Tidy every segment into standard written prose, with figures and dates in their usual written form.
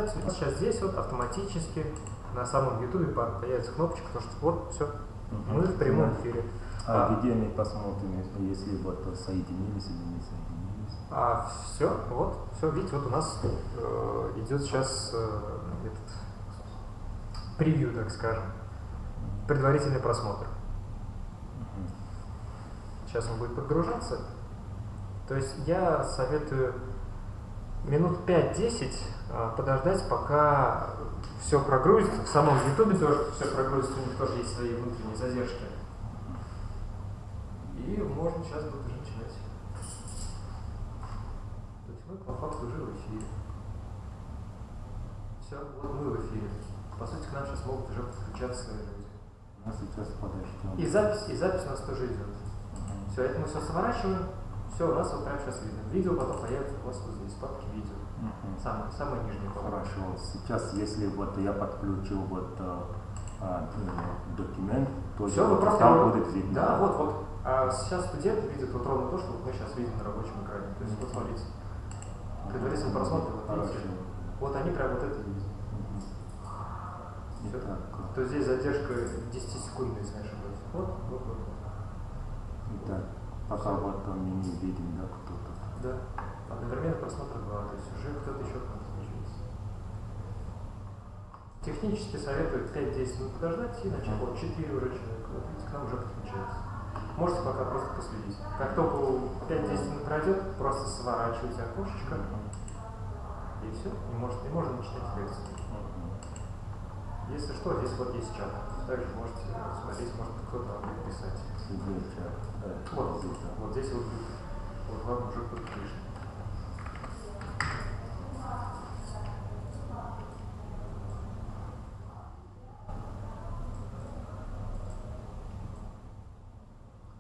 трансляцию. И сейчас здесь вот автоматически на самом YouTube появится кнопочка, потому что вот все, мы в прямом эфире. Где мы посмотрим, если вот соединились или не соединились? Все, вот, все, видите, вот у нас идет сейчас этот превью, так скажем, предварительный просмотр. Сейчас он будет подгружаться. То есть я советую минут 5-10 подождать, пока все прогрузится. В самом YouTube тоже все прогрузится, у них тоже есть свои внутренние задержки. И можно сейчас будет уже начинать. То есть мы по факту уже в эфире. Все, вот мы в эфире. По сути, к нам сейчас могут уже подключаться люди. У нас сейчас подождем. И запись у нас тоже идет. Все, это мы все сворачиваем. Все, у нас вот прямо сейчас видно. Видео потом появится у вас вот здесь, папки видео. Самое нижнее. Хорошо. Сейчас, если вот я подключу вот документ, то все, вот просто там будет видно. Да, вот. А сейчас студент видит вот ровно то, что вот мы сейчас видим на рабочем экране. То есть вот смотрите. Предварительный просмотр, вот видите. Вот они прям вот это видят. То есть здесь задержка 10-секундная, если не ошибаюсь. Вот. Итак, пока вот мы не видим, да, кто-то. Да. Одновременно просмотр 2, то есть уже кто-то еще к нам подключился. Технически советую 5-10 минут подождать и начать. Вот 4 уже человека, вот видите, к нам уже подключается. Можете пока просто последить. Как только 5-10 минут пройдет, просто сворачивайте окошечко. И все, и можно начинать лекцию. Если что, здесь вот есть чат. Также можете смотреть, может кто-то вам будет писать. Вот здесь вот вам уже кто-то пишет.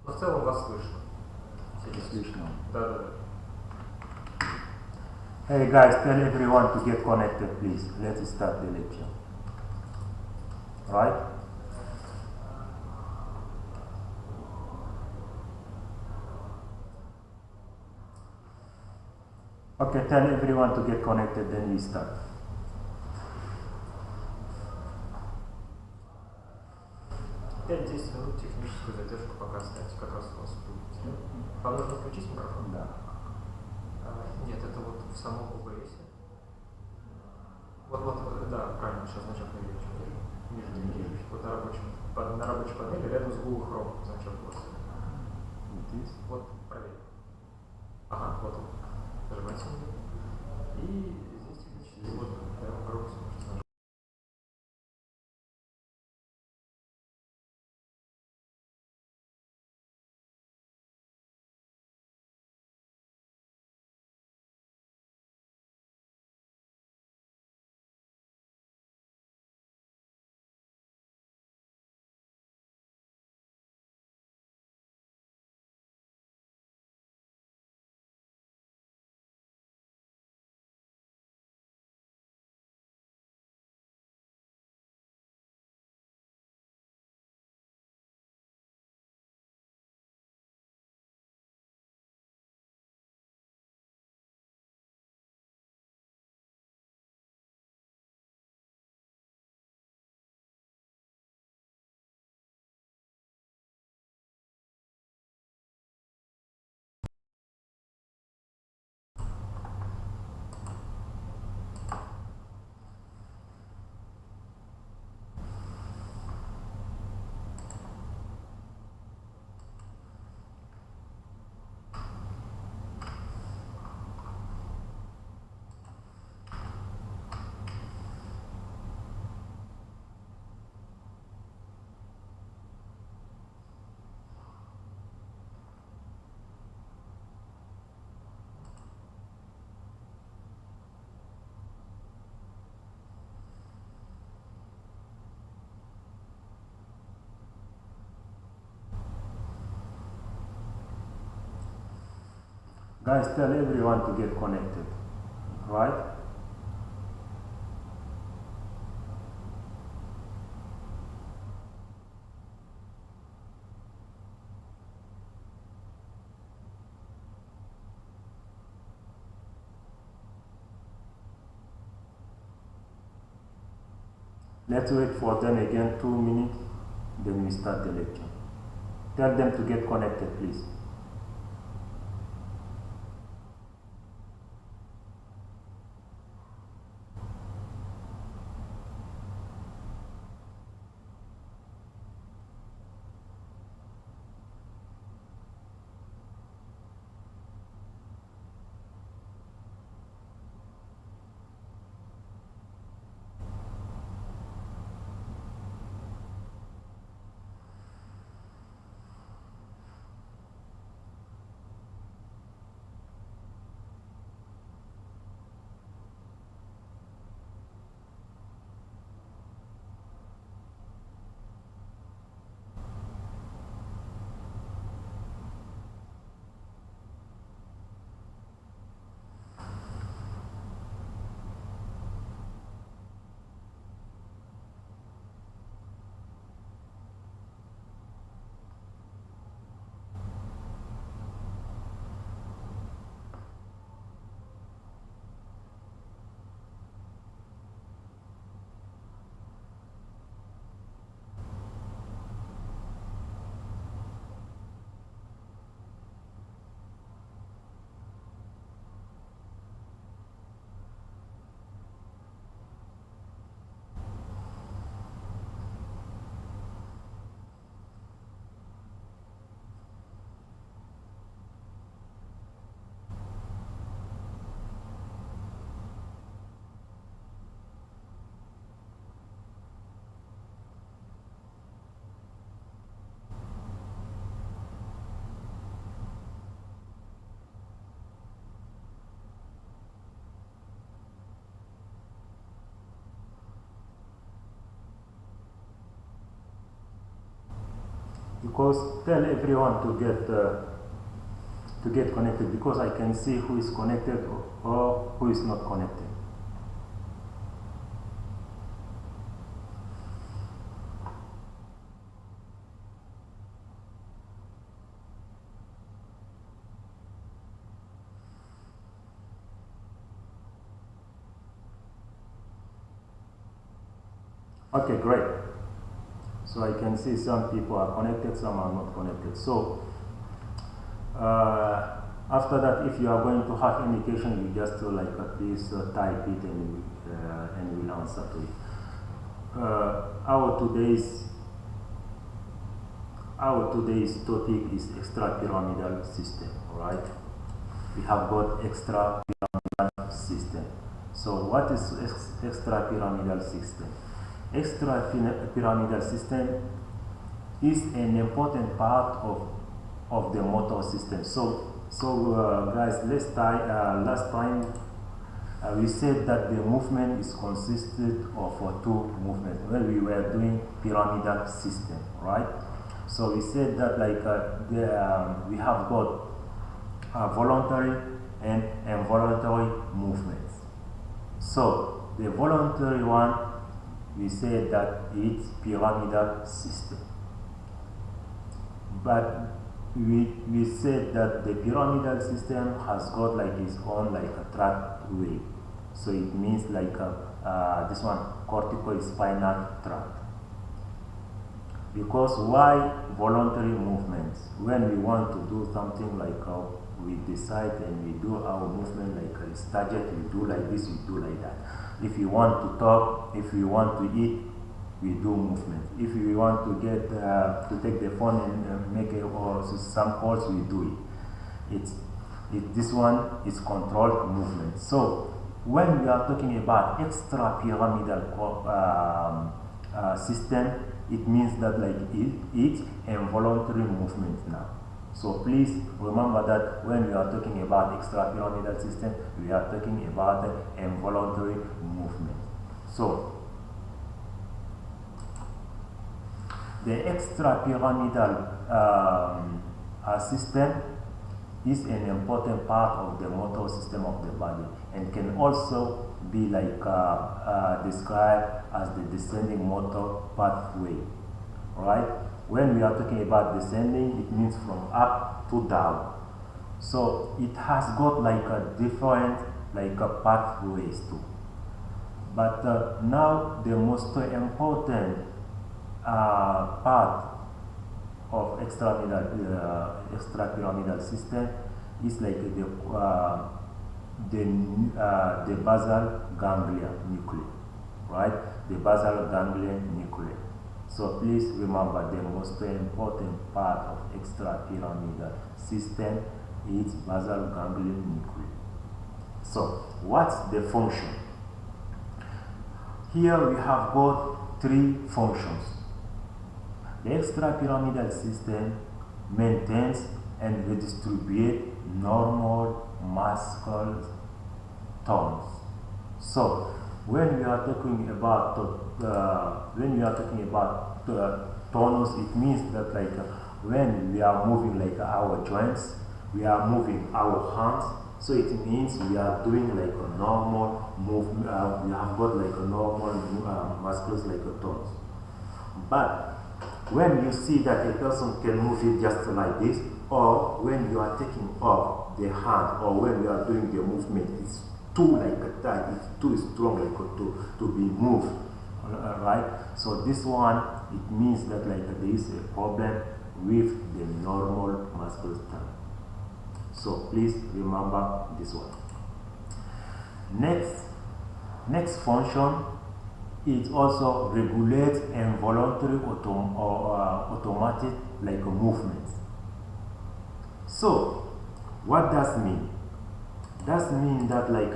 Но в целом вас слышно. Слышно. Да. Hey guys, tell everyone to get connected, please. Let's start the lecture. Right? Okay, tell everyone to get connected, then we start. Пять-10 минут техническую задержку пока ставьте, как раз у вас будет. Вам нужно включить микрофон? Да. Нет, это вот в самом OBS. Вот, да, правильно, сейчас значок на видео. Вижу. Вот на рабочей панели рядом с Google Chrome значок у вас. Вот, проверь. Ага, вот он. Нажимайте на него. И здесь технически вот прямо громкость можете нажать. Guys, tell everyone to get connected, right? Let's wait for them again 2 minutes, then we start the lecture. Tell them to get connected, please. Because tell everyone to get connected, because I can see who is connected or who is not connected. Okay, great. So I can see some people are connected, some are not connected. So after that, if you are going to have any question, you just please type it and we'll answer to it. Our today's topic is extrapyramidal system. Right? We have got extrapyramidal system. So what is extrapyramidal system? Extrapyramidal system is an important part of the motor system. So guys, last time we said that the movement is consisted of two movements when we were doing pyramidal system, right? So we said that we have got voluntary and involuntary movements. So the voluntary one, we said that it's pyramidal system. But we said that the pyramidal system has got its own a tract wave. So it means this one, corticospinal tract. Because why voluntary movements? When we want to do something we decide and we do our movement a target, we do like this, we do like that. If you want to talk, if you want to eat, we do movement. If we want to get to take the phone and make some calls, we do it. This one is controlled movement. So when we are talking about extrapyramidal system, it means that it's involuntary movement now. So please remember that when we are talking about extrapyramidal system, we are talking about the involuntary movement. So the extrapyramidal system is an important part of the motor system of the body and can also be described as the descending motor pathway, right? When we are talking about descending, it means from up to down. So it has got a different pathways too. But now the most important part of extrapyramidal system is like the basal ganglia nuclei, right? The basal ganglia nuclei. So please remember the most important part of extrapyramidal system is basal ganglia nuclei. So what's the function? Here we have got three functions. The extrapyramidal system maintains and redistributes normal muscle tones. So when we are talking about tonus, it means that like when we are moving like our joints, we are moving our hands. So it means we are doing like a normal movement. We have got like a normal muscles like a tones. But when you see that a person can move it just like this, or when you are taking off the hand, or when you are doing the movement, it's too like a tight, it's too strong like to be moved, right? So this one, it means that like there is a problem with the normal muscle tone. So please remember this one. Next function, it also regulates involuntary automatic like movements. So what does mean? That means that like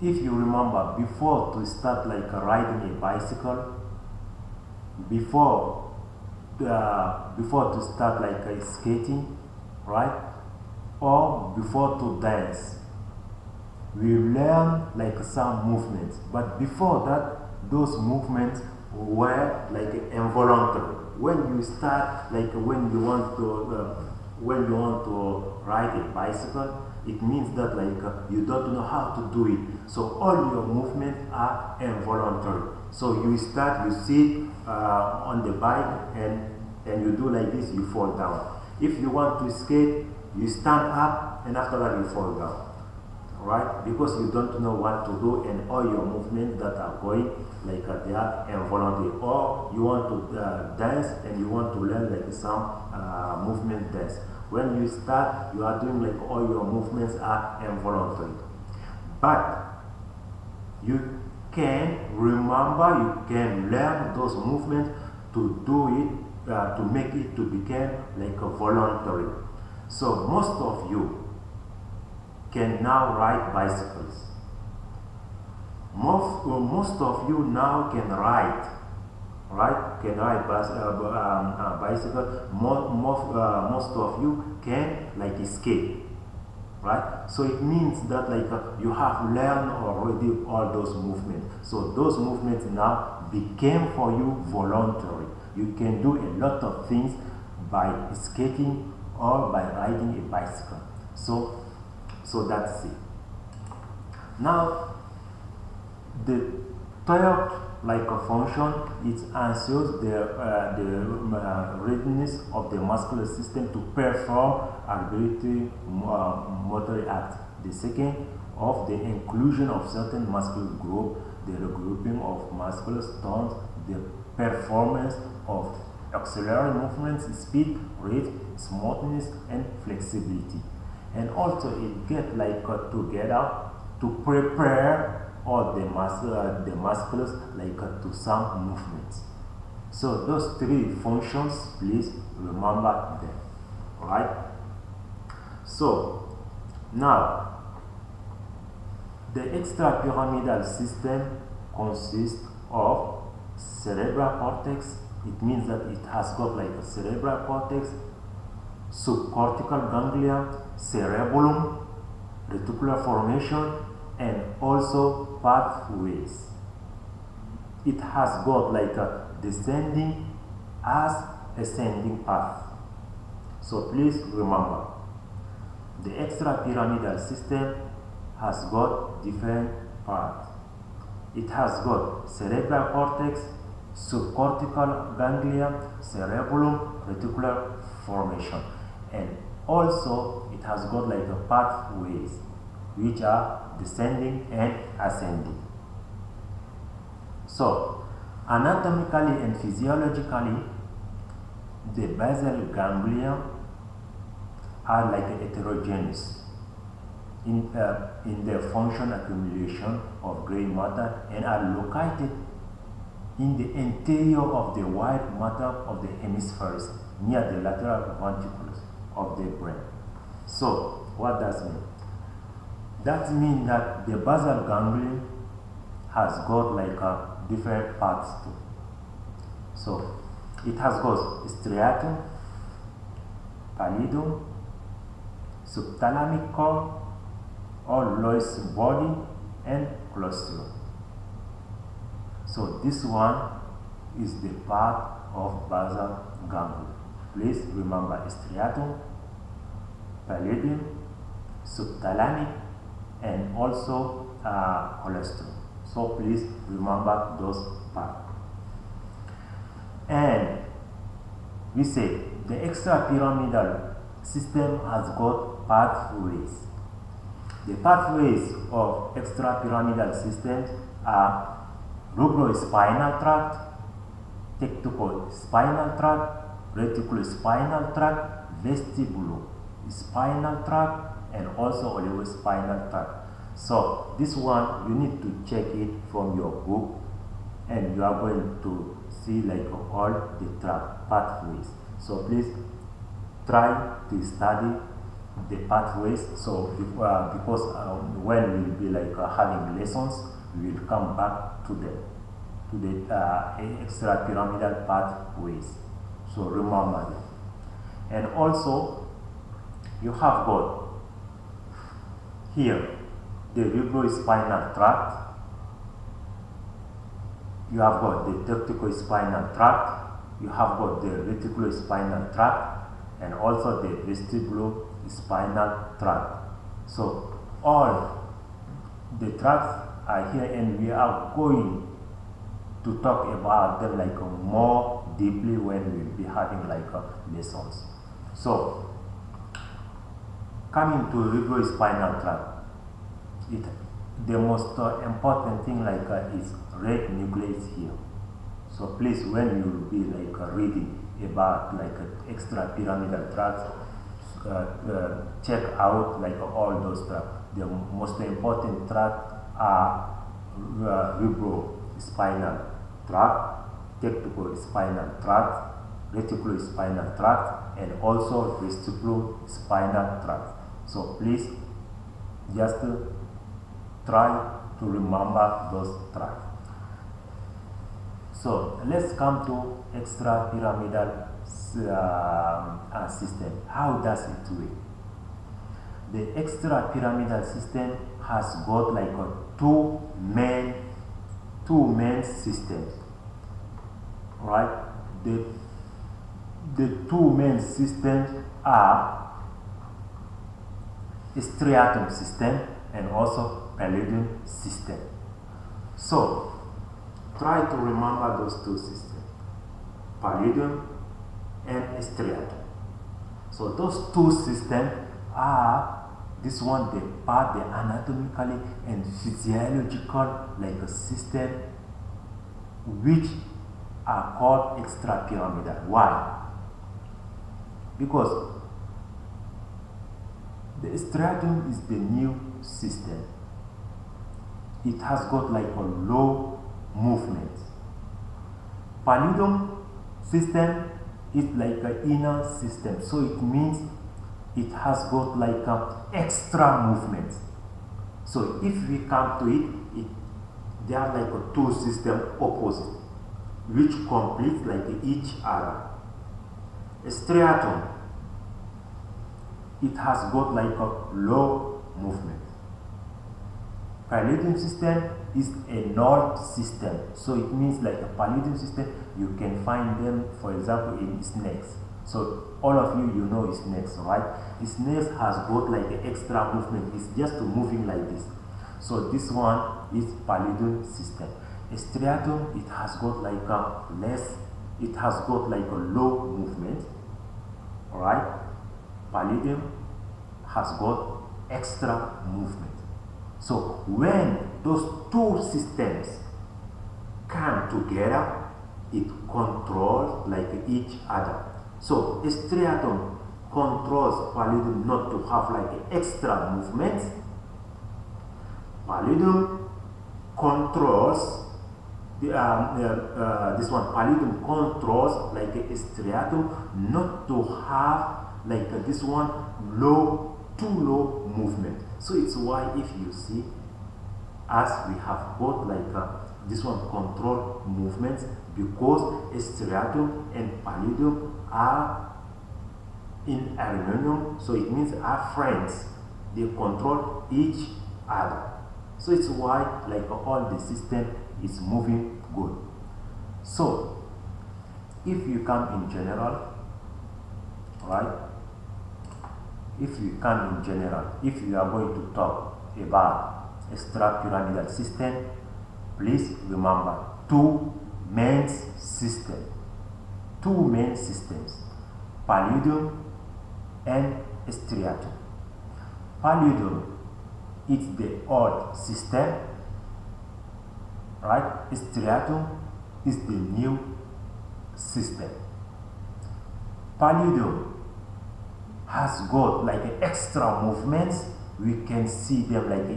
if you remember, before to start like riding a bicycle, before to start like skating, right? Or before to dance, we learn like some movements. But before that, those movements were like involuntary. When you start, like when you want to ride a bicycle, it means that like you don't know how to do it. So all your movements are involuntary. So you start, you sit on the bike and you do like this, you fall down. If you want to skate, you stand up and after that you fall down, right? Because you don't know what to do and all your movements that are going like they are involuntary. Or you want to dance and you want to learn like some movement dance. When you start, you are doing like all your movements are involuntary. But you can remember, you can learn those movements to do it, to make it to become like a voluntary. So most of you can now ride bicycles. Most of you now can ride, right? Can ride bicycle. Most of you can like skate, right? So it means that like you have learned already all those movements. So those movements now became for you voluntary. You can do a lot of things by skating or by riding a bicycle. So that's it. Now the third like a function, it ensures the readiness of the muscular system to perform ability motor act. The second, of the inclusion of certain muscular group, the regrouping of muscular tones, the performance of auxiliary movements, speed, rate, smoothness, and flexibility. And also it gets like together to prepare all the muscles like to some movements. So those three functions, please remember them, right? So now the extrapyramidal system consists of cerebral cortex. It means that it has got like a cerebral cortex, subcortical ganglia, cerebellum, reticular formation, and also pathways. It has got like a descending as ascending path. So please remember, the extrapyramidal system has got different parts. It has got cerebral cortex, subcortical ganglia, cerebellum, reticular formation, and also it has got like a pathways which are descending and ascending. So, anatomically and physiologically, the basal ganglia are like heterogeneous in their function accumulation of gray matter and are located in the interior of the white matter of the hemispheres near the lateral ventricles of the brain. So, what does it mean? That means that the basal ganglia has got like different parts too. So, it has got striatum, pallidum, subthalamic core, or Lois body, and colostrum. So this one is the part of basal ganglia. Please remember striatum, pallidum, subthalamic, and also colostrum. So please remember those parts. And we say the extrapyramidal system has got pathways. The pathways of extrapyramidal systems are rubrospinal tract, tectospinal tract, reticulospinal tract, vestibulospinal tract, and also olivospinal tract. So this one you need to check it from your book, and you are going to see like all the tract pathways. So please try to study the pathways. So because when we'll be like having lessons, we will come back to the extrapyramidal pathways. So remember them. And also you have got here the rubrospinal tract. You have got the tectospinal tract, you have got the reticulospinal tract, and also the vestibulospinal tract. So all the tracts are here, and we are going to talk about them like more deeply when we will be having like lessons. So coming to rubrospinal tract, the most important thing like is red nucleus here. So please, when you will be like reading about like extrapyramidal tracts, check out like all those tracts. The most important tracts are rubrospinal tract, tectospinal tract, reticulospinal tract, and also vestibulospinal tract. So please just try to remember those tracts. So let's come to extrapyramidal system. How does it work? The extrapyramidal system has got like two main systems, right? The two main systems are striatum system and also pallidum system. So try to remember those two systems, pallidum and striatum. So those two systems are this one, the part, the anatomically and physiological like a system which are called extrapyramidal. Why? Because the striatum is the new system. It has got like a low movement. Pallidum system is like an inner system, so it means it has got like extra movement. So if we come to it, they are like a two systems opposite, which complete like each other. Striatum, it has got like a low movement. Pallidum system is a node system, so it means like a pallidum system, you can find them, for example, in snakes. So all of you know snakes, right? Snakes has got like an extra movement. It's just moving like this. So this one is pallidum system. Striatum, it has got like a less, it has got like a low movement. Alright? Pallidum has got extra movement. So when those two systems come together, it controls like each other. So striatum controls pallidum not to have like extra movements. Pallidum controls this one. Pallidum controls like striatum not to have like this one too low movement. So it's why if you see, as we have got like this one control movements, because striatum and pallidum are in harmonium, so it means are friends. They control each other. So it's why like all the system is moving good. So if you come in general, right? If you come in general, if you are going to talk about extrapyramidal system, please remember two main systems, pallidum and striatum. Pallidum is the old system, right? Striatum is the new system. Pallidum has got like extra movements. We can see them like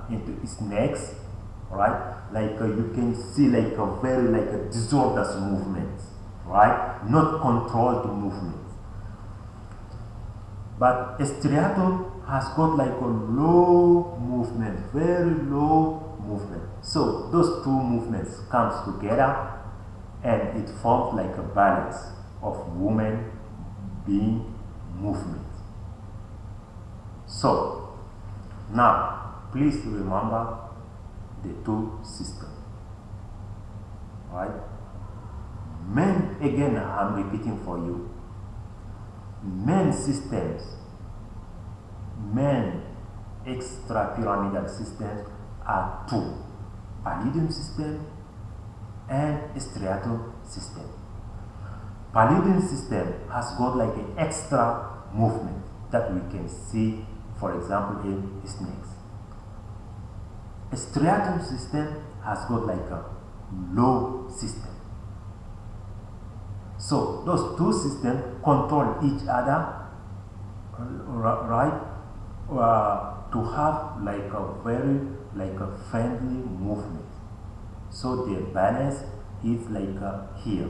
into its necks, right? Like you can see like a very like a disordered movement, right? Not controlled movements. But striatum has got like a low movement, very low movement. So those two movements comes together and it forms like a balance of woman being movement. So now please remember the two systems, right? Men, again I'm repeating for you, men systems, men extrapyramidal systems are two: pallidum system and striatum system. Pallidum system has got like an extra movement that we can see, for example, in snakes. A striatum system has got like a low system. So those two systems control each other, right? To have like a very like a friendly movement. So their balance is like here.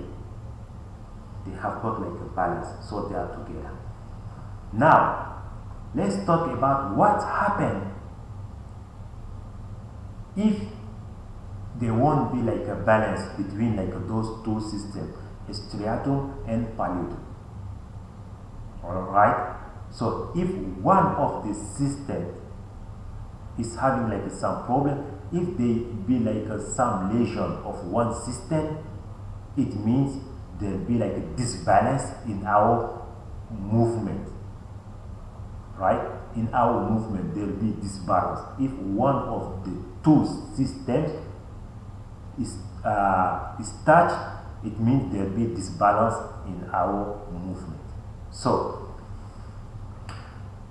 They have got like a balance, so they are together. Now let's talk about what happened if there won't be like a balance between like those two systems, striatum and pallidum. Alright? So if one of the systems is having like some problem, if there be like some lesion of one system, it means there'll be like a disbalance in our movement, right? In our movement there'll be disbalance. If one of the two systems is touched, it means there'll be disbalance in our movement. So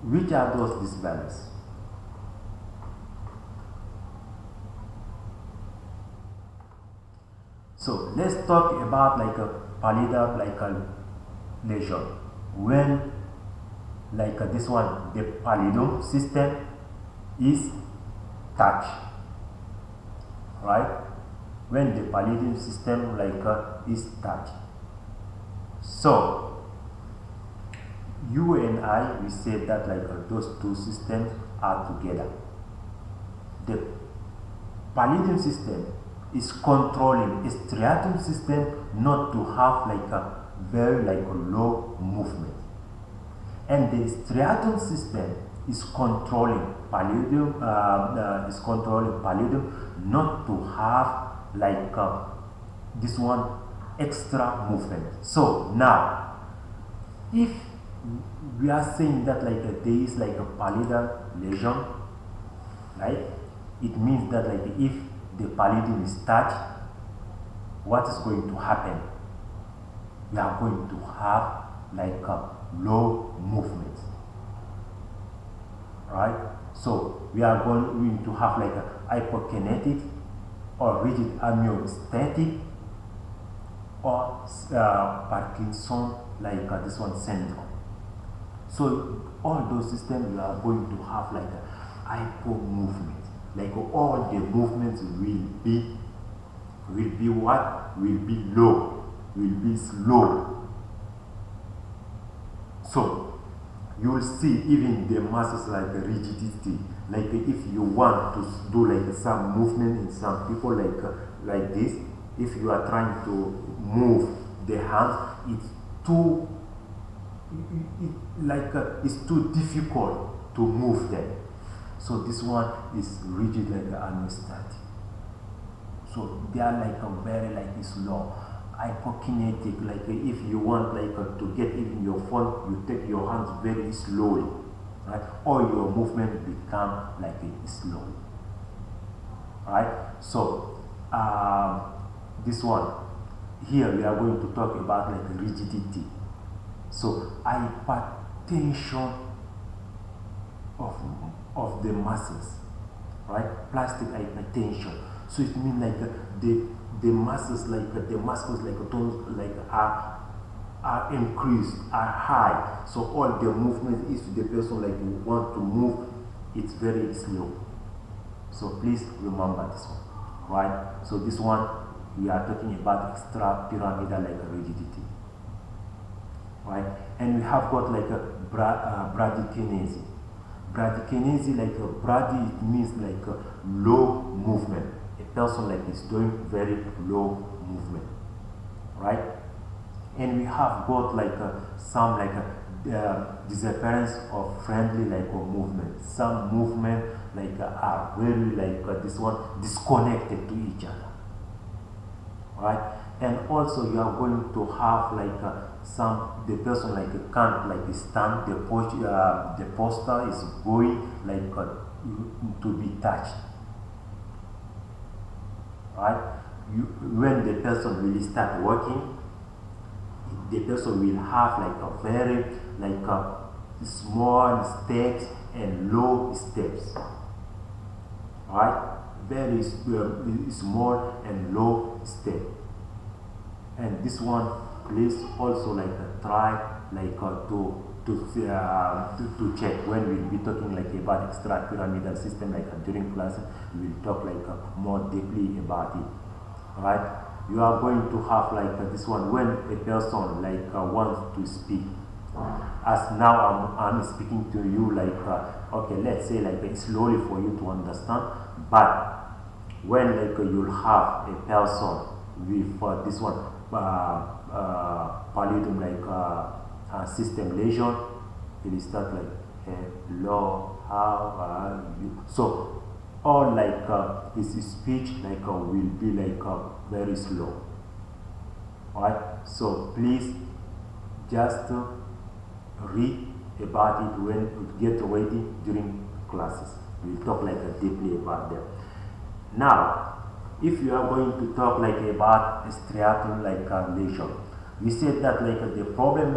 which are those disbalances? So let's talk about like a pallidum like a lesion. When like this one, the pallidum system is touched, right? When the pallidum system like is touched. So you and I, we say that like those two systems are together. The pallidum system is controlling a striatum system not to have like a very like a low movement, and the striatum system is controlling pallidum not to have like this one extra movement. So now if we are saying that like there is like a pallidal lesion, right? It means that like if the pallidum is touched, what is going to happen? We are going to have like a low movement, right? So we are going to have like a hypokinetic or rigid homeostatic, or Parkinson, like this one syndrome. So all those systems you are going to have like a hypo movement, like all the movements will be what? Will be low, will be slow. So you will see even the muscles like rigidity. Like if you want to do like some movement in some people like this, if you are trying to move the hands, it's too it's too difficult to move them. So this one is rigid like homeostatic. So they are like a very like slow, hypokinetic. Like if you want to get even your phone, you take your hands very slowly, right? Or your movement become like slow, right? So this one here we are going to talk about like rigidity. So hypertension of the muscles, right? Plastic hypertension. So it means like the muscles the muscles don't are increased, are high. So all the movement, if the person you want to move, it's very slow. So please remember this one, right? So this one we are talking about extrapyramidal rigidity, right? And we have got bradykinesia. Bradykinesia, brady, it means low movement. A person is doing very low movement, right? And we have got some disappearance of friendly movement. Some movement are very this one disconnected to each other, right? And also you are going to have the person can't stand, the posture is going to be touched, right? When the person will start working, the person will have a very small steps and low steps, right? Very small and low step. And this one, please also try to check when we'll be talking about extrapyramidal system during class. We will talk more deeply about it, right? You are going to have this one when a person wants to speak. As now I'm speaking to you okay, let's say slowly for you to understand. But when you'll have a person with this one pallidum system lesion, it will start hello, how are you? So all his speech will be very slow, right? So please just read about it when you get ready during classes. We'll talk deeply about them. Now if you are going to talk about striatum lesion, we said that the problem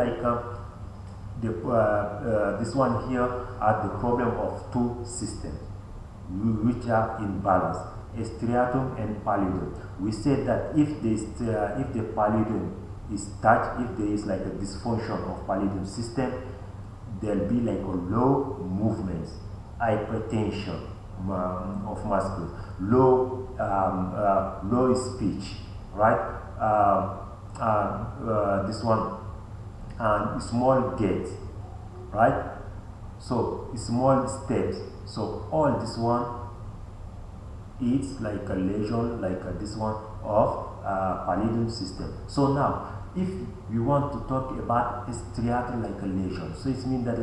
this one here are the problem of two systems which are in balance, striatum and pallidum. We said that if the pallidum is touched, if there is a dysfunction of pallidum system, there'll be low movements, hypertension of muscles, low speech, right? This one, small gait, right? So small steps. So all this one is a lesion this one of pallidum system. So now if we want to talk about striatum lesion, so it means that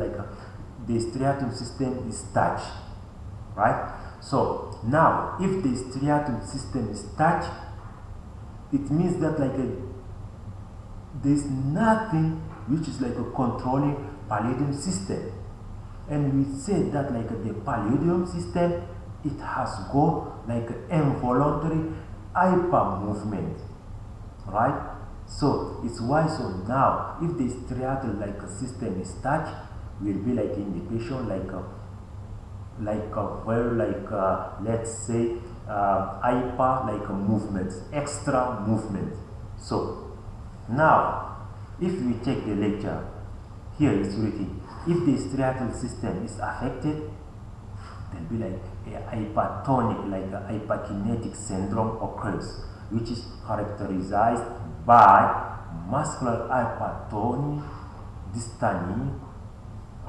the striatum system is touched, right? So now if the striatum system is touched, it means that there's nothing which is controlling pallidum system. And we said that the pallidum system, it has got involuntary hyper movement, right? So it's why, so now if the striatum system is touched, will be indication very let's say hyper like movements, extra movement. So now, if we check the lecture, here it's written, if the striatal system is affected, there'll be like a hypertonic, like a hyperkinetic syndrome occurs, which is characterized by muscular hypertony, dystony,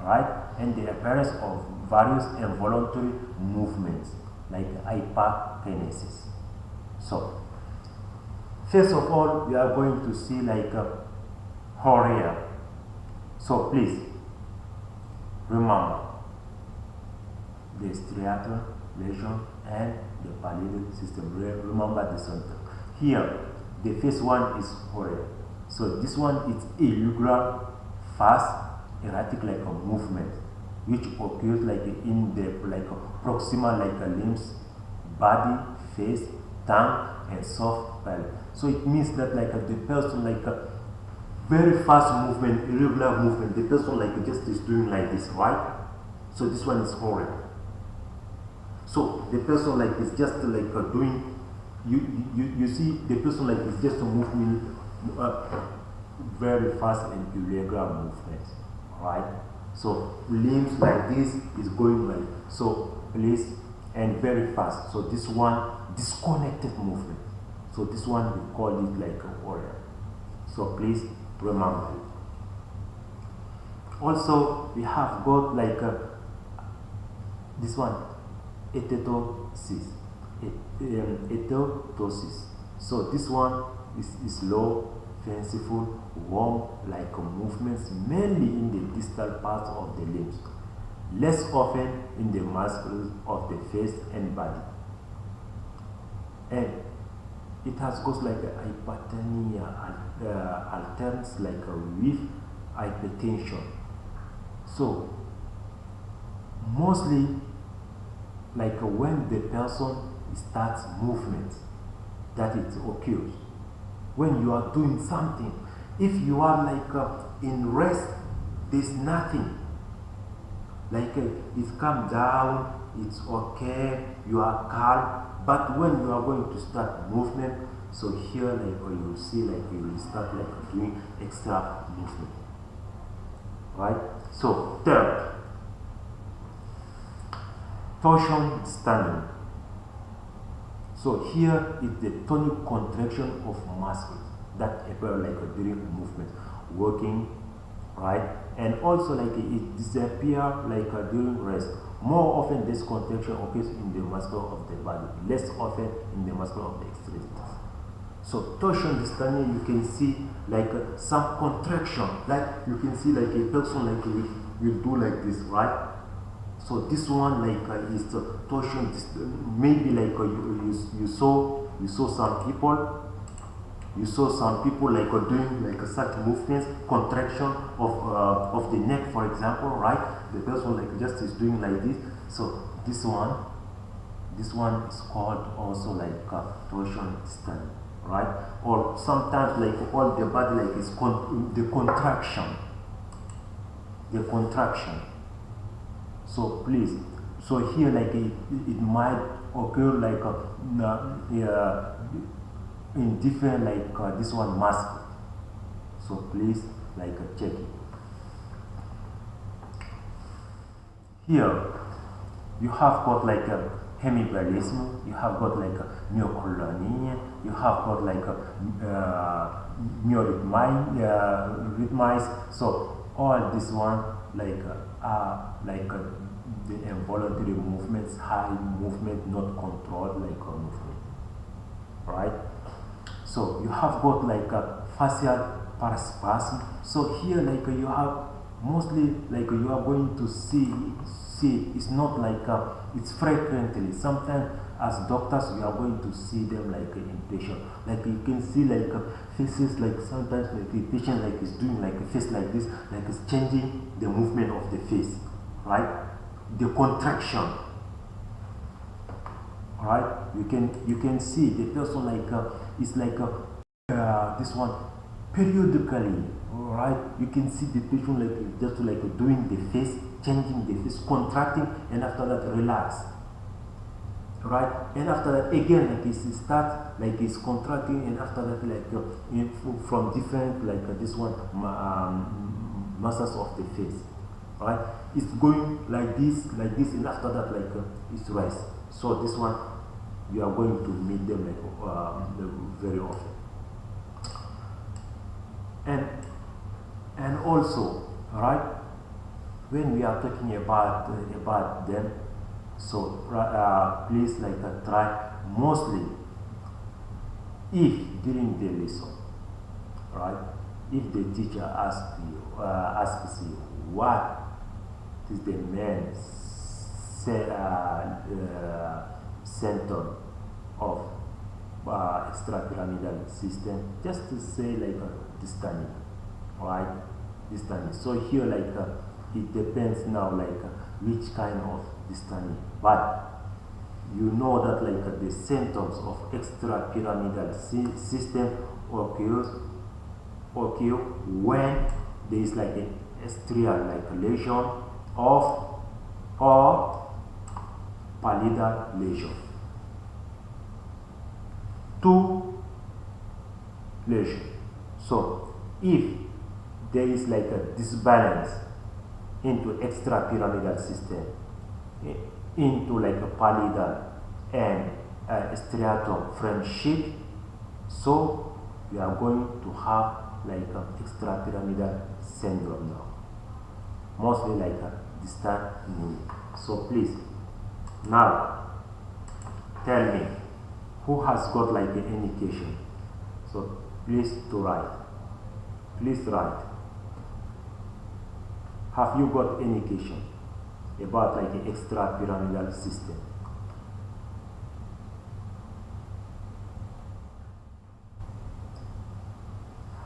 right, and the appearance of various involuntary movements like hyperkinesis. So, first of all, we are going to see like a chorea. So please remember the striatal lesion and the pallidal system. Remember this one. Here, the first one is chorea. So this one is irregular, fast, erratic like a movement, which occurs like in the proximal like limbs, body, face, tongue, and soft palate. So it means that like the person like a very fast movement, irregular movement. The person like just is doing like this, right? So this one is chorea. So the person like is just like doing. You see the person like is just moving very fast and irregular movements, right? So limbs like this is going like so, please, and very fast. So this one disconnected movement. So this one we call it like a chorea. So please remember it. Also, we have got like this one, etetosis. Etetosis. So this one is low, fanciful, warm like movements, mainly in the distal parts of the limbs, less often in the muscles of the face and body. And it has got like a hypertonia, alternates like with hypertension. So mostly like when the person starts movement, that it occurs when you are doing something. If you are like in rest, there's nothing like it's come down, it's okay, you are calm. But when you are going to start movement, so here like you will see like you will start like doing extra movement, right? So third, torsion standing. So here is the tonic contraction of muscles that appear like during movement, working, right? And also like it disappear like during rest. More often this contraction occurs in the muscle of the body, less often in the muscle of the extremities. So torsion dystonia, you can see like some contraction, like you can see like a person like will do like this, right? So this one like is torsion. Maybe like you saw some people. You saw some people like doing like such movements, contraction of the neck, for example, right? The person like just is doing like this. So this one is called also like torsion dystonia, right? Or sometimes like all the body like is the contraction. So please, so here like it might occur like in different like this one muscle. So please like check it. Here you have got like a hemiparallelism, you have got like a myoclonic, you have got like a rhythmize. So all this one like are like the involuntary movements, high movement, not controlled like a movement, right? So you have got like a facial paraspasm. So here like you have mostly like you are going to see it's not like it's frequently. Sometimes as doctors we are going to see them like in patient. Like you can see like faces like sometimes like the patient like is doing like a face like this, like it's changing the movement of the face, right? The contraction, right? You can see the person like is like this one periodically, right? You can see the patient like just like doing the face, changing the face, contracting, and after that relax. right? And after that again, like it starts like it's contracting, and after that from different this one muscles of the face, right? It's going like this, and after that it's rise. So this one you are going to meet them very often. And also, right, when we are talking about them, so please try mostly if during the lesson, right, if the teacher asks you what is the main symptom of extrapyramidal system, just to say dystony, right? Dystony. So here it depends now which kind of dystony, but you know that the symptoms of extrapyramidal system occur when there is an strial lesion or pallidal lesion. Two lesion. So if there is a disbalance into extrapyramidal system, into a pallidal and striatum frame sheath, so we are going to have extrapyramidal syndrome now, mostly dystony. So please now tell me who has got an indication. So please write. Have you got indication about the extrapyramidal system?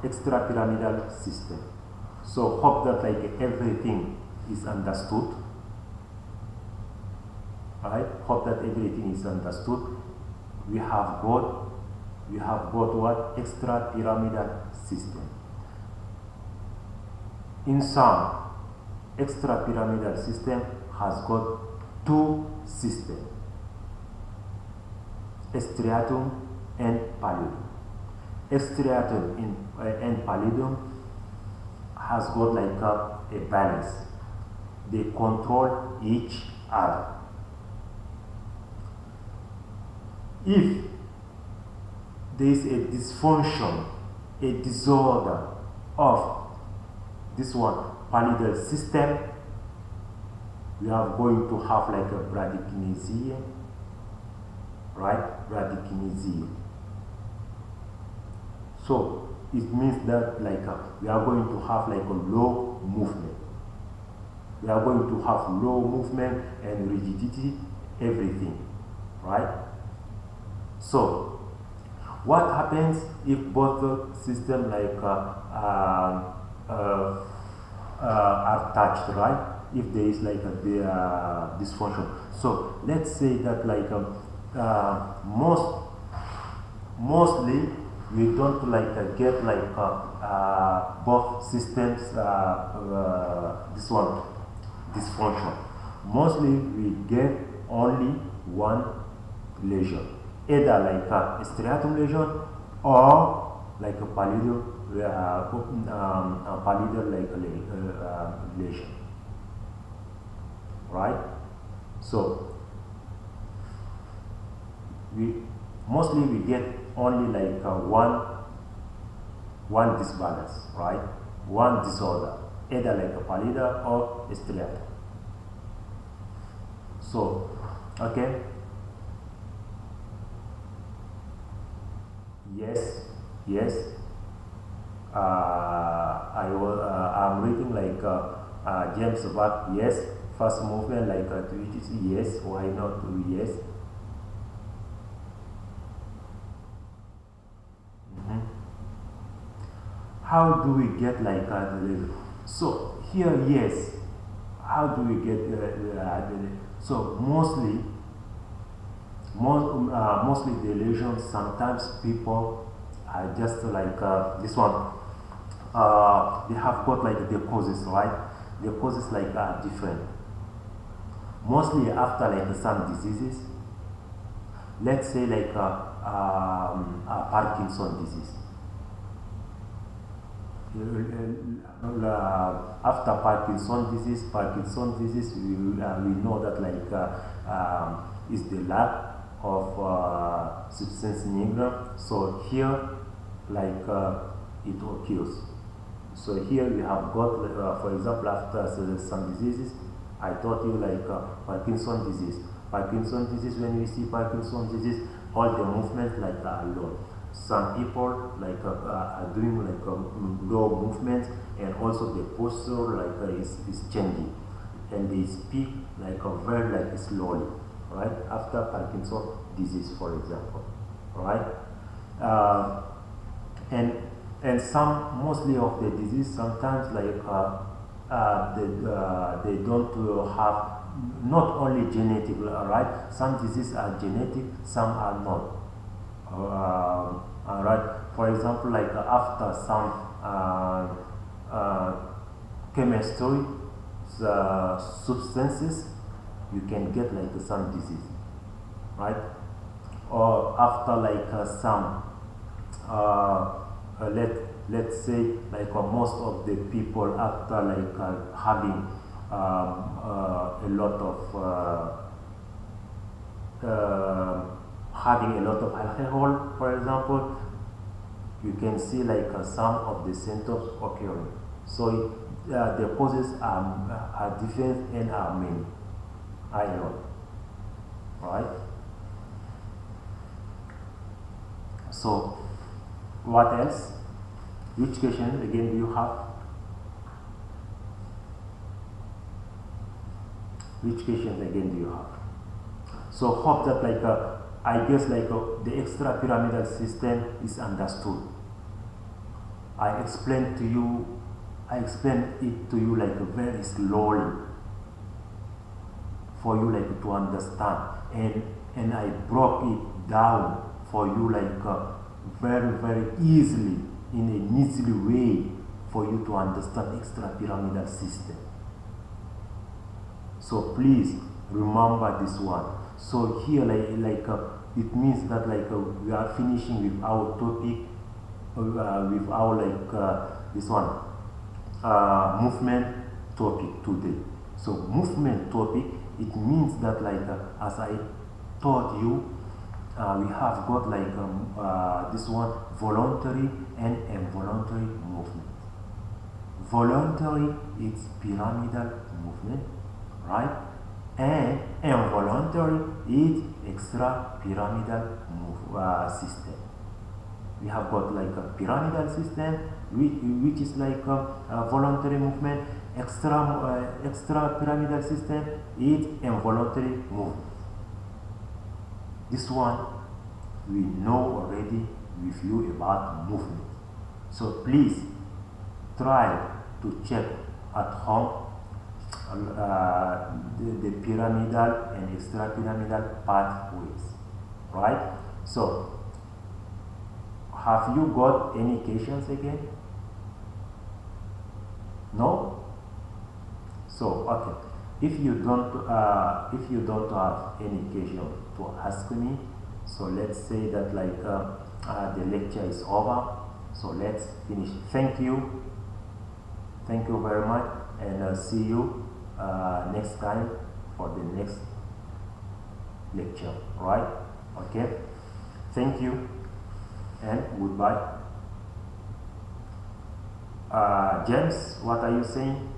Extrapyramidal system. So hope that everything is understood. Alright, hope that everything is understood. We have got what? Extrapyramidal system. In sum, extrapyramidal system has got two systems, striatum and pallidum. Striatum and pallidum has got a balance. They control each other. If there is a dysfunction, a disorder of this one pallidal system, we are going to have a bradykinesia, right? Bradykinesia. So it means that we are going to have a low movement. We are going to have low movement and rigidity, everything, right? So what happens if both systems are touched, right? If there is a dysfunction. So let's say that mostly we don't get both systems this one dysfunction. Mostly we get only one lesion, either a striatum lesion or a pallidal lesion, right? So we get only one disbalance, right? One disorder, either a pallidal or a striatum. So, okay. Yes. I'm reading James Watt. Yes. First movement twitches. Yes. Why not? Yes. How do we get the level? So here, yes. How do we get so mostly the lesions, sometimes people are just this one. They have got the causes, right? The causes are different. Mostly after some diseases, let's say like Parkinson disease. After Parkinson disease, we know that like is the lack of substance nigra. So here, like it occurs. So here we have got, for example, after some diseases, I taught you like Parkinson disease. Parkinson disease, when we see Parkinson disease, all the movements like are low. Some people like are doing like low movements, and also the posture like is changing, and they speak like very like slowly, right? After Parkinson disease, for example, right? And some mostly of the disease sometimes like they don't have not only genetic, right? Some diseases are genetic, some are not. Right. For example, like after some chemistry substances, you can get like some disease, right? Or after like some let's say like most of the people after like having a lot of alcohol, for example, you can see like some of the symptoms occurring. So the causes are different and are many. I know, right? So what else? Which question again do you have? Which questions again do you have? So hope that like I guess like the extra pyramidal system is understood. I explained it to you like very slowly for you like to understand, and I broke it down for you like very easily, in an easy way for you to understand extra pyramidal system. So please remember this one. So here like it means that like we are finishing with our topic, with our like this one movement topic today. So movement topic, it means that like as I told you, we have got like this one voluntary and involuntary movement. Voluntary is pyramidal movement, right? And involuntary is extra pyramidal system. We have got like a pyramidal system which is like a voluntary movement. Extra pyramidal system is involuntary movement. This one we know already with you about movement. So please try to check at home the pyramidal and extra pyramidal pathways, right? So have you got any questions again? No? So okay, if you don't have any question to ask me, so let's say that like the lecture is over, so let's finish. Thank you very much, and see you next time for the next lecture, right? Okay, thank you and goodbye. James, what are you saying?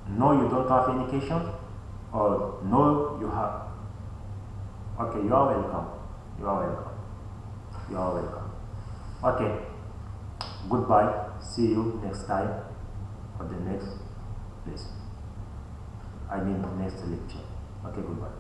No, you don't have any question? Or no, you have? Okay, you are welcome. You are welcome. You are welcome. Okay, goodbye. See you next time for the next lesson. I mean next lecture. Okay, goodbye.